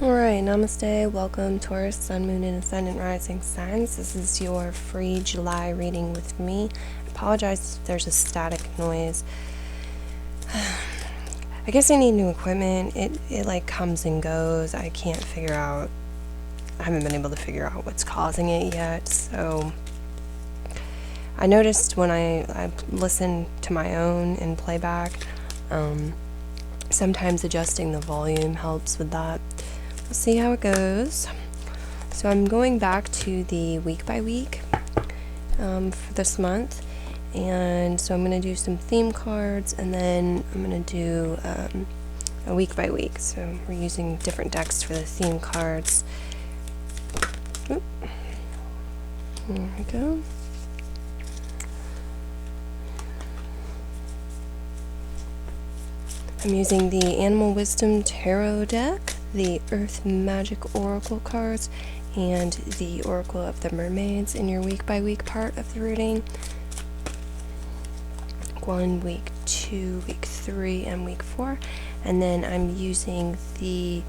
Alright, namaste, welcome Taurus, Sun, Moon, and Ascendant Rising signs. This is your free July reading with me. I apologize if there's a static noise. I guess I need new equipment. It like comes and goes. I haven't been able to figure out what's causing it yet. So I noticed when I listen to my own in playback, sometimes adjusting the volume helps with that. We'll see how it goes. So I'm going back to the week by week for this month, and so I'm going to do some theme cards, and then I'm going to do a week by week. So we're using different decks for the theme cards. Oop. There we go. I'm using the Animal Wisdom Tarot deck, the Earth Magic Oracle cards, and the Oracle of the Mermaids in your week by week part of the reading. Week 1, week 2, week 3, and week 4. And then I'm using the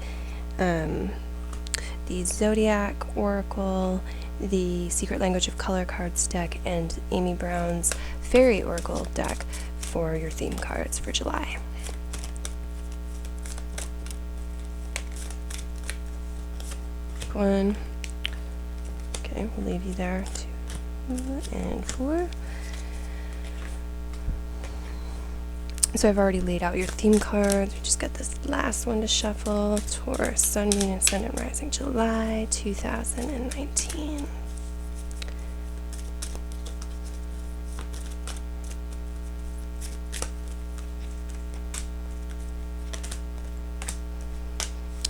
Zodiac Oracle, the Secret Language of Color cards deck, and Amy Brown's Fairy Oracle deck for your theme cards for July. One. Okay, we'll leave you there. 2 and 4. So I've already laid out your theme cards. We just got this last one to shuffle. Taurus, Sun, Moon, and Ascendant Rising, July 2019.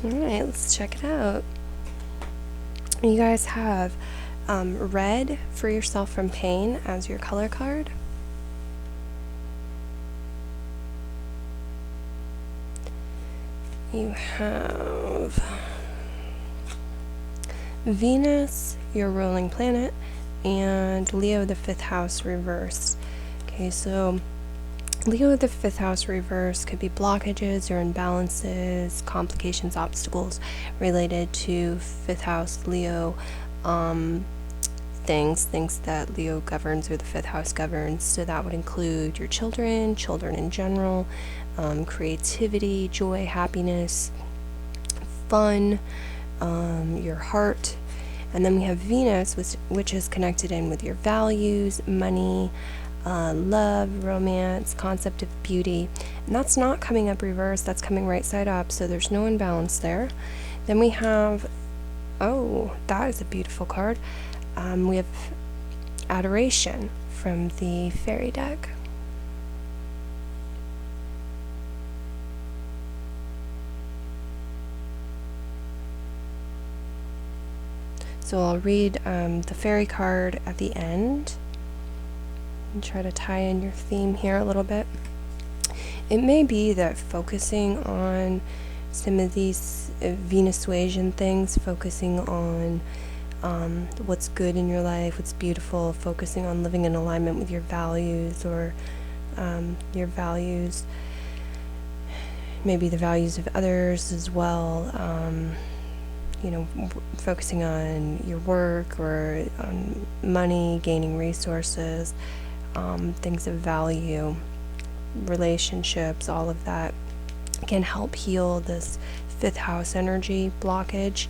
Alright, let's check it out. You guys have Red, Free Yourself from Pain, as your color card. You have Venus, your ruling planet, and Leo, the 5th house reversed. Okay, so Leo, the 5th house reverse could be blockages or imbalances, complications, obstacles related to 5th house Leo things that Leo governs or the 5th house governs. So that would include your children in general, creativity, joy, happiness, fun, your heart. And then we have Venus, which is connected in with your values, money, love, romance, concept of beauty, and that's not coming up reverse, that's coming right side up, so there's no imbalance there. Then we have, oh, that is a beautiful card. We have Adoration from the Fairy deck. So I'll read the Fairy card at the end and try to tie in your theme here a little bit. It may be that focusing on some of these Venusuasian things, focusing on what's good in your life, what's beautiful, focusing on living in alignment with your values, or your values, maybe the values of others as well, focusing on your work or on money, gaining resources, things of value, relationships, all of that can help heal this 5th house energy blockage.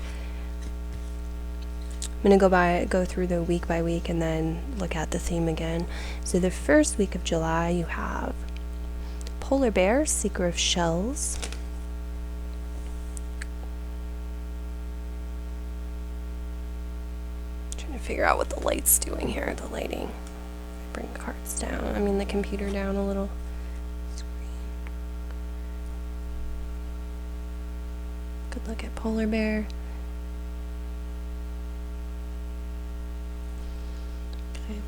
I'm going to go through the week by week and then look at the theme again. So the first week of July you have Polar Bear, Seeker of Shells. Trying to figure out what the light's doing here, the lighting. Bring cards down, the computer down a little. Good look at Polar Bear. Okay.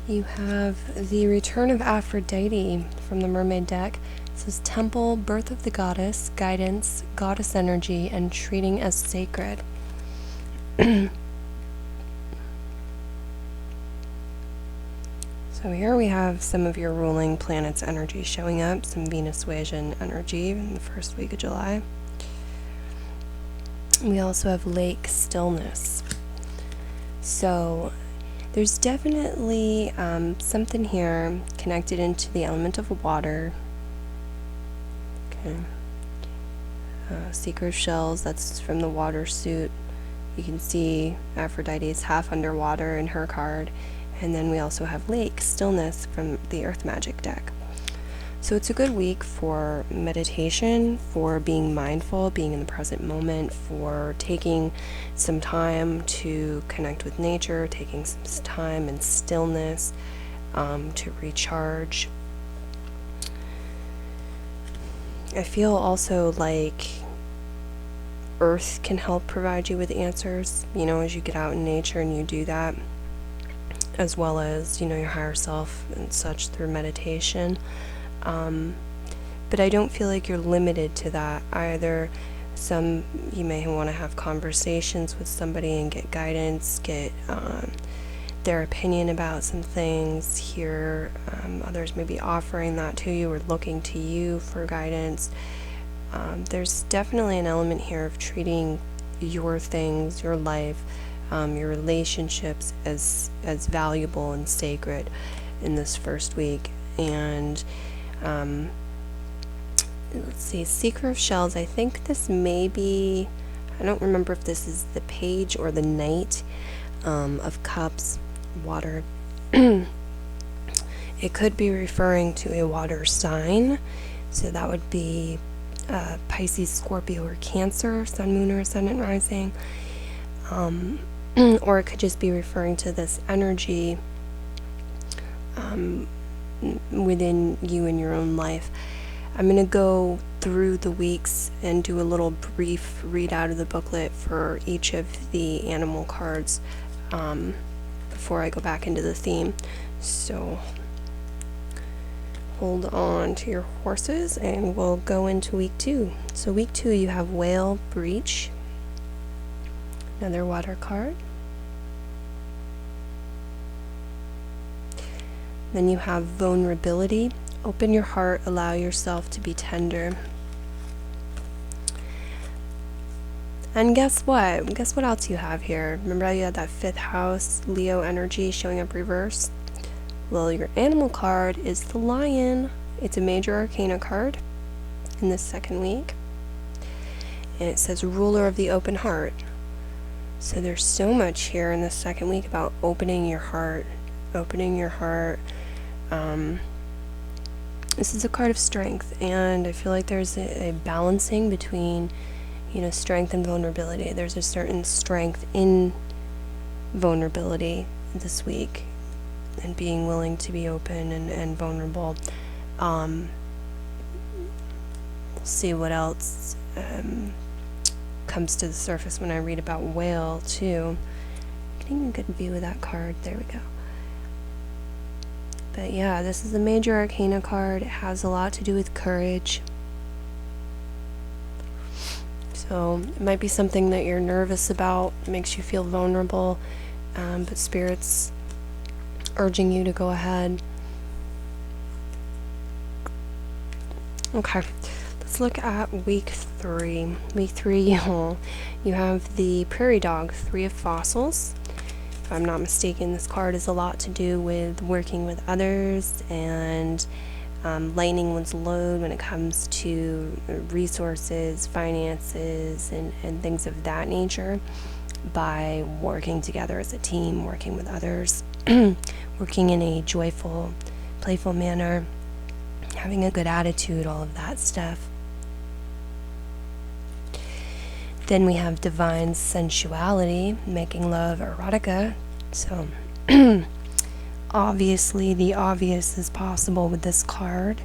You have the Return of Aphrodite from the Mermaid deck. It says Temple, Birth of the Goddess, Guidance, Goddess Energy, and Treating as Sacred. So here we have some of your ruling planets' energy showing up, some Venusuasian energy in the first week of July. We also have lake stillness. So there's definitely something here connected into the element of water. Okay. Seeker of Shells, that's from the water suit. You can see Aphrodite is half underwater in her card. And then we also have lake stillness from the Earth Magic deck. So it's a good week for meditation, for being mindful, being in the present moment, for taking some time to connect with nature, taking some time in stillness to recharge. I feel also like Earth can help provide you with answers, as you get out in nature and you do that, as well as, your higher self and such through meditation. But I don't feel like you're limited to that either. You may want to have conversations with somebody and get guidance, get their opinion about some things here. Others may be offering that to you or looking to you for guidance. There's definitely an element here of treating your things, your life, your relationships as valuable and sacred in this first week. And let's see, Seeker of Shells, I think this may be, I don't remember if this is the page or the Knight of Cups, water. It could be referring to a water sign, so that would be Pisces, Scorpio, or Cancer, Sun, Moon, or Ascendant, Rising. Or it could just be referring to this energy within you in your own life. I'm going to go through the weeks and do a little brief readout of the booklet for each of the animal cards before I go back into the theme. So hold on to your horses and we'll go into week 2. So week 2 you have Whale Breach, another water card. Then you have Vulnerability. Open your heart, allow yourself to be tender. And guess what? Guess what else you have here? Remember how you had that 5th house Leo energy showing up reverse? Well, your animal card is the Lion. It's a major arcana card in this second week. And it says Ruler of the Open Heart. So there's so much here in this second week about opening your heart. Opening your heart. This is a card of strength, and I feel like there's a balancing between, strength and vulnerability. There's a certain strength in vulnerability this week, and being willing to be open and vulnerable. We'll see what else comes to the surface when I read about Whale, too. Getting a good view of that card. There we go. But yeah, this is a major arcana card. It has a lot to do with courage. So it might be something that you're nervous about, makes you feel vulnerable, but Spirit's urging you to go ahead. Okay, let's look at week 3. Week 3, you have the Prairie Dog, 3 of Fossils. If I'm not mistaken, this card has a lot to do with working with others and lightening one's load when it comes to resources, finances, and things of that nature by working together as a team, working with others, working in a joyful, playful manner, having a good attitude, all of that stuff. Then we have Divine Sensuality, making love erotica. So obviously the obvious is possible with this card.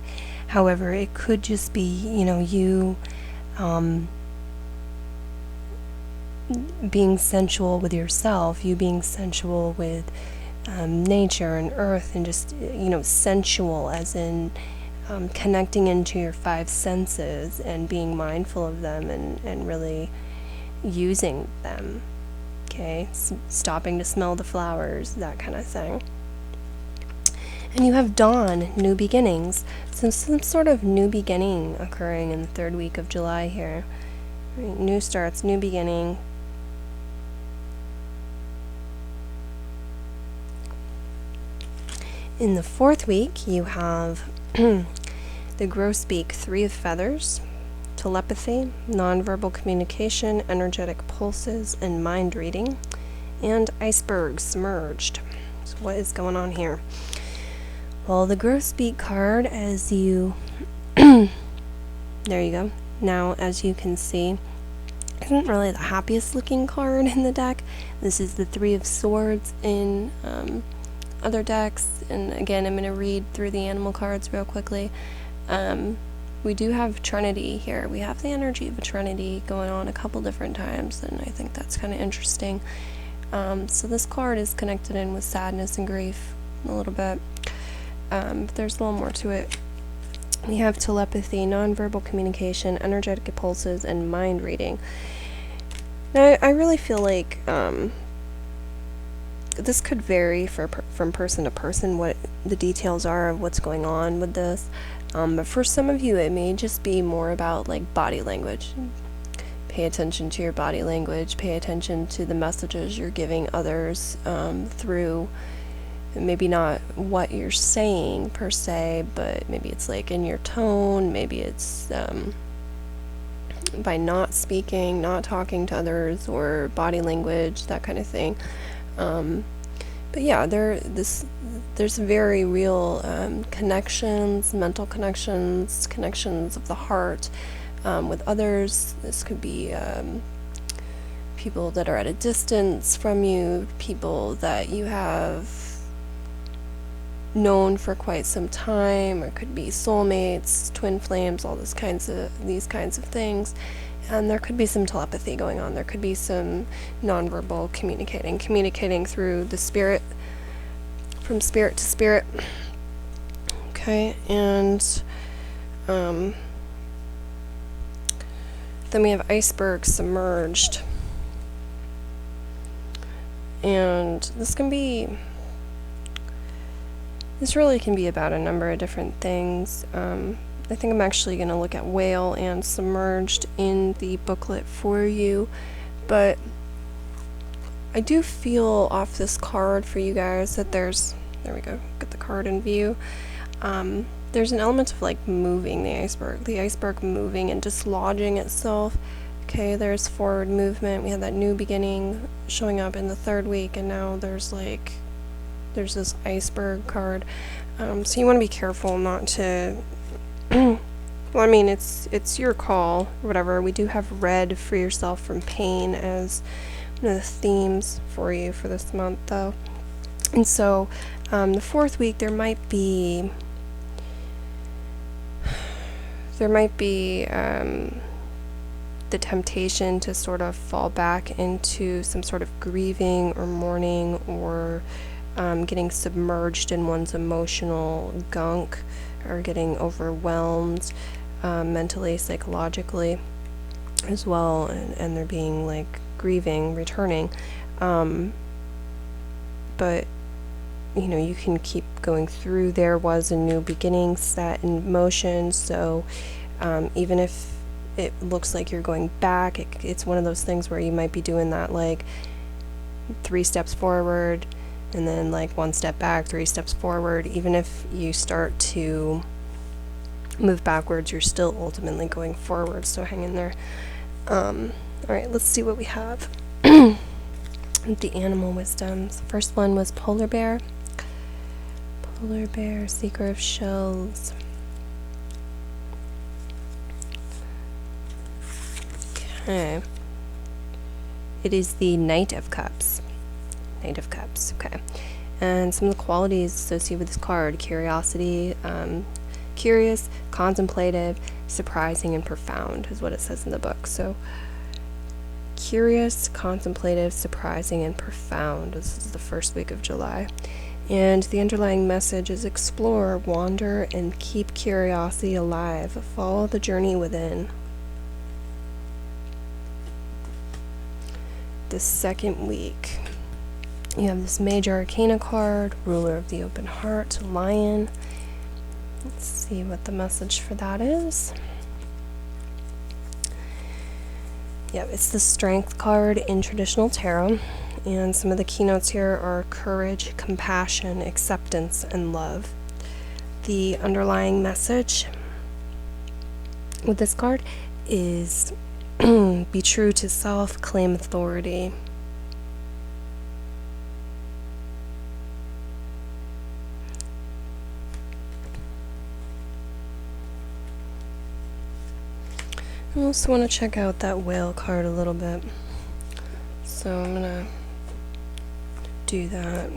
However, it could just be, you being sensual with yourself, you being sensual with nature and earth, and just, sensual as in connecting into your 5 senses and being mindful of them and really using them, okay? Stopping to smell the flowers, that kind of thing. And you have Dawn, new beginnings. So some sort of new beginning occurring in the 3rd week of July here. Right, new starts, new beginning. In the 4th week, you have the Grosbeak 3 of Feathers, telepathy, nonverbal communication, energetic pulses, and mind reading, and icebergs submerged. So what is going on here? Well, the Grosbeak card, as you there you go. Now, as you can see, isn't really the happiest looking card in the deck. This is the 3 of Swords in other decks, and again, I'm going to read through the animal cards real quickly. We do have Trinity here. We have the energy of a Trinity going on a couple different times, and I think that's kind of interesting. So this card is connected in with sadness and grief a little bit, but there's a little more to it. We have telepathy, nonverbal communication, energetic pulses, and mind reading. Now, I really feel like this could vary from person to person, what the details are of what's going on with this. But for some of you, it may just be more about like body language. Pay attention to your body language. Pay attention to the messages you're giving others through maybe not what you're saying per se, but maybe it's like in your tone. Maybe it's by not speaking, not talking to others, or body language, that kind of thing. But yeah, there's very real connections, mental connections, connections of the heart with others. This could be people that are at a distance from you, people that you have known for quite some time, or it could be soulmates, twin flames, all these kinds of things. And there could be some telepathy going on. There could be some nonverbal communicating through the spirit, from spirit to spirit. Okay, and then we have iceberg submerged. And this really can be about a number of different things. I think I'm actually going to look at whale and submerged in the booklet for you, but I do feel off this card for you guys that there we go, get the card in view. There's an element of like moving the iceberg moving and dislodging itself. Okay, there's forward movement. We had that new beginning showing up in the 3rd week, and now there's this iceberg card. So you want to be careful not to well, I mean, it's your call, whatever. We do have red, free yourself from pain, as one of the themes for you for this month, though. And so the 4th week, there might be the temptation to sort of fall back into some sort of grieving or mourning, or getting submerged in one's emotional gunk, or getting overwhelmed mentally, psychologically as well, and there being like grieving returning. But you know, you can keep going through. There was a new beginning set in motion, so even if it looks like you're going back, it's one of those things where you might be doing that like 3 steps forward and then like 1 step back, 3 steps forward. Even if you start to move backwards, you're still ultimately going forward, so hang in there. Alright, let's see what we have. The animal wisdoms. The first one was polar bear. Polar bear, seeker of shells. Okay. It is the Knight of Cups. Knight of Cups, okay. And some of the qualities associated with this card: curiosity, curious, contemplative, surprising, and profound is what it says in the book. So curious, contemplative, surprising, and profound. This is the 1st week of July. And the underlying message is explore, wander, and keep curiosity alive. Follow the journey within. The 2nd week, you have this Major Arcana card, ruler of the open heart, lion. Let's see what the message for that is. Yep, it's the Strength card in traditional tarot, and some of the keynotes here are courage, compassion, acceptance, and love. The underlying message with this card is be true to self, claim authority. I also want to check out that whale card a little bit, so I'm gonna do that.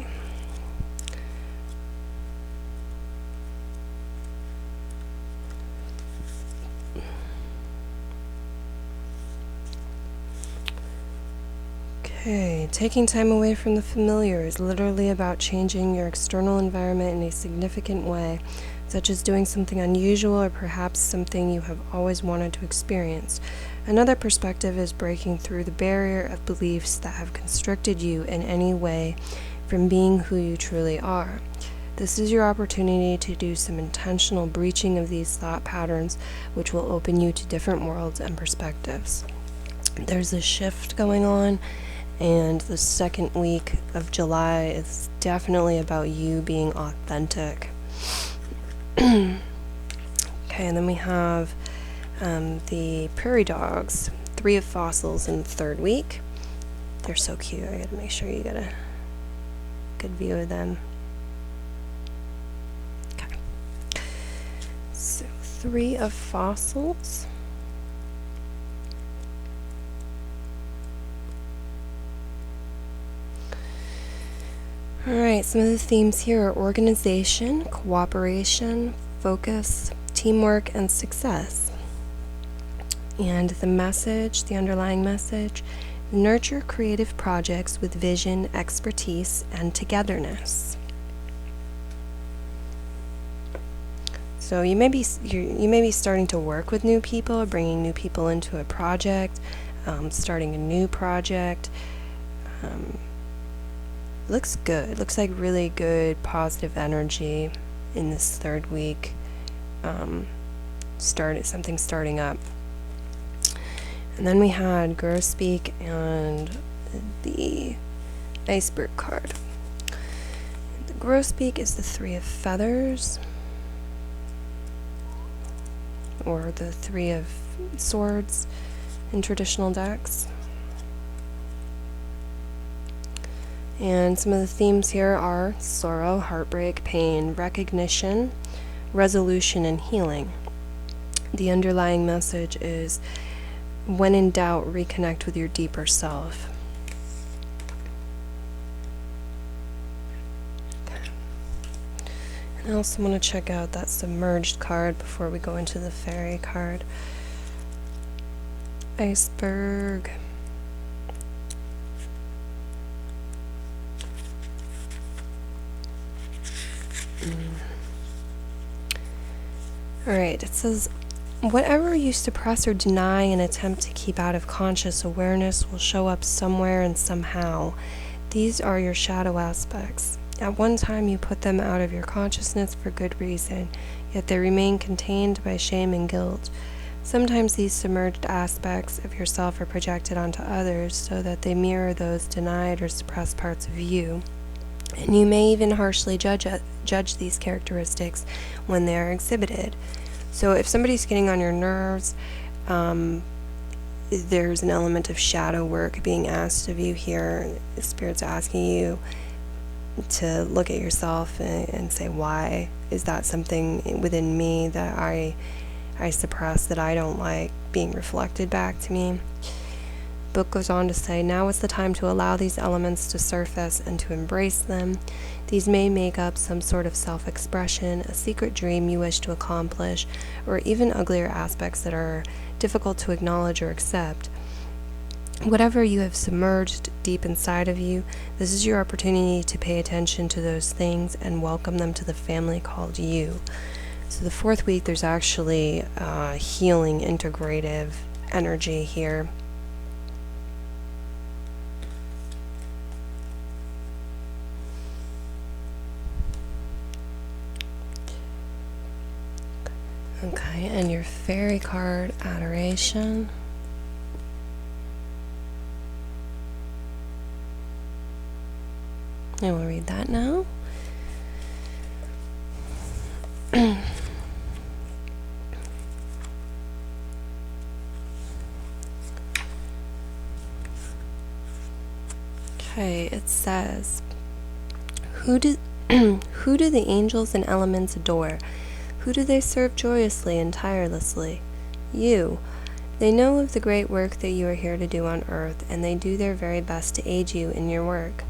Okay, taking time away from the familiar is literally about changing your external environment in a significant way, such as doing something unusual or perhaps something you have always wanted to experience. Another perspective is breaking through the barrier of beliefs that have constricted you in any way from being who you truly are. This is your opportunity to do some intentional breaching of these thought patterns, which will open you to different worlds and perspectives. There's a shift going on, and the second week of July is definitely about you being authentic. Okay, and then we have the prairie dogs, 3 of fossils in the third week. They're so cute. I gotta make sure you get a good view of them. Okay, so 3 of fossils. Alright, some of the themes here are organization, cooperation, focus, teamwork, and success. And the message, the underlying message, nurture creative projects with vision, expertise, and togetherness. So you may be starting to work with new people, or bringing new people into a project, starting a new project. Looks good. Looks like really good positive energy in this third week. Something starting up. And then we had Grosbeak and the Iceberg card. The Grosbeak is the 3 of feathers, or the 3 of swords in traditional decks. And some of the themes here are sorrow, heartbreak, pain, recognition, resolution, and healing. The underlying message is, when in doubt, reconnect with your deeper self. Okay. And I also want to check out that submerged card before we go into the fairy card. Iceberg. Alright, it says, whatever you suppress or deny and attempt to keep out of conscious awareness will show up somewhere and somehow. These are your shadow aspects. At one time you put them out of your consciousness for good reason, yet they remain contained by shame and guilt. Sometimes these submerged aspects of yourself are projected onto others so that they mirror those denied or suppressed parts of you. And you may even harshly judge these characteristics when they are exhibited. So if somebody's getting on your nerves, there's an element of shadow work being asked of you here. The Spirit's asking you to look at yourself and say, why is that something within me that I suppress, that I don't like being reflected back to me? Book goes on to say, now is the time to allow these elements to surface and to embrace them. These may make up some sort of self-expression, a secret dream you wish to accomplish, or even uglier aspects that are difficult to acknowledge or accept. Whatever you have submerged deep inside of you, this is your opportunity to pay attention to those things and welcome them to the family called you. So the fourth week, there's actually healing, integrative energy here. Okay, and your fairy card, Adoration. I will read that now. Okay, it says, who do the angels and elements adore? Who do they serve joyously and tirelessly? You. They know of the great work that you are here to do on earth, and they do their very best to aid you in your work.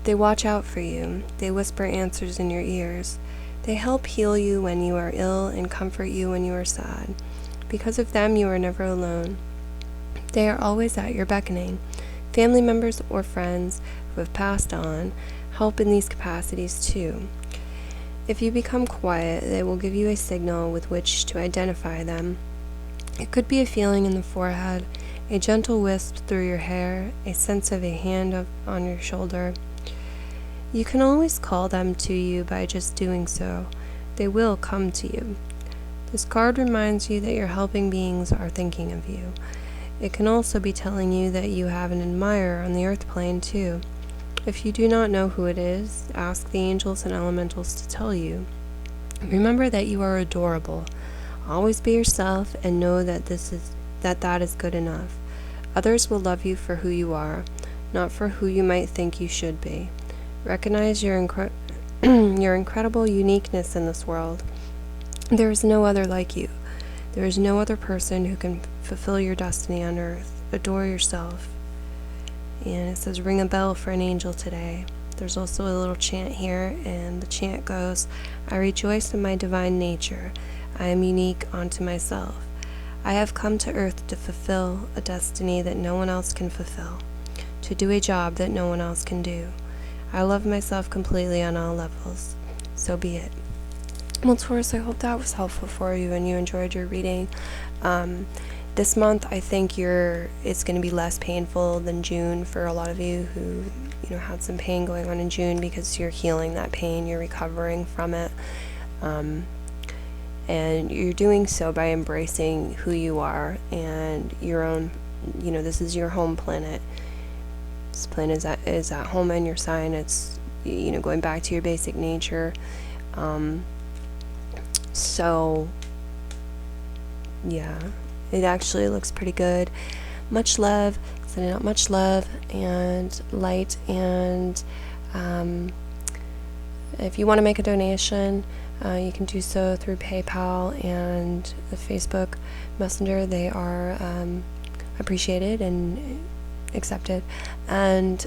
They watch out for you. They whisper answers in your ears. They help heal you when you are ill and comfort you when you are sad. Because of them, you are never alone. They are always at your beckoning. Family members or friends who have passed on help in these capacities too. If you become quiet, they will give you a signal with which to identify them. It could be a feeling in the forehead, a gentle wisp through your hair, a sense of a hand on your shoulder. You can always call them to you by just doing so. They will come to you. This card reminds you that your helping beings are thinking of you. It can also be telling you that you have an admirer on the earth plane too. If you do not know who it is, ask the angels and elementals to tell you. Remember that you are adorable. Always be yourself and know that that is good enough. Others will love you for who you are, not for who you might think you should be. Recognize your incredible uniqueness in this world. There is no other like you. There is no other person who can fulfill your destiny on earth. Adore yourself. And it says, ring a bell for an angel today. There's also a little chant here, and the chant goes, I rejoice in my divine nature. I am unique unto myself. I have come to earth to fulfill a destiny that no one else can fulfill, to do a job that no one else can do. I love myself completely on all levels. So be it. Well, Taurus, I hope that was helpful for you and you enjoyed your reading. This month, I think it's going to be less painful than June for a lot of you who, had some pain going on in June, because you're healing that pain, you're recovering from it, and you're doing so by embracing who you are and your own. This is your home planet. This planet is at home in your sign. It's going back to your basic nature. So yeah, it actually looks pretty good. Much love, sending out much love and light, and if you want to make a donation, you can do so through PayPal and the Facebook Messenger. They are appreciated and accepted, and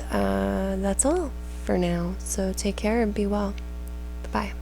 that's all for now. So take care and be well. Bye-bye.